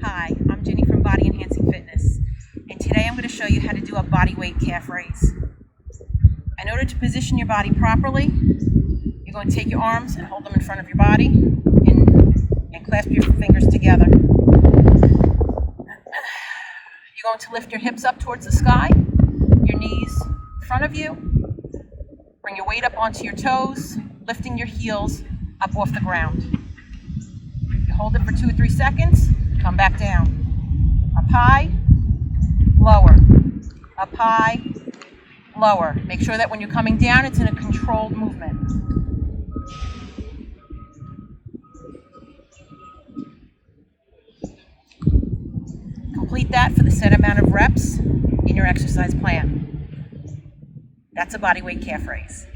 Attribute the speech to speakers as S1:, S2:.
S1: Hi, I'm Jenny from Body Enhancing Fitness, and today I'm going to show you how to do a body weight calf raise. In order to position your body properly, you're going to take your arms and hold them in front of your body and clasp your fingers together. You're going to lift your hips up towards the sky, your knees in front of you. Bring your weight up onto your toes, lifting your heels up off the ground. You hold it for 2 or 3 seconds. Come back down. Up high, lower. Up high, lower. Make sure that when you're coming down, it's in a controlled movement. Complete that for the set amount of reps in your exercise plan. That's a body weight calf raise.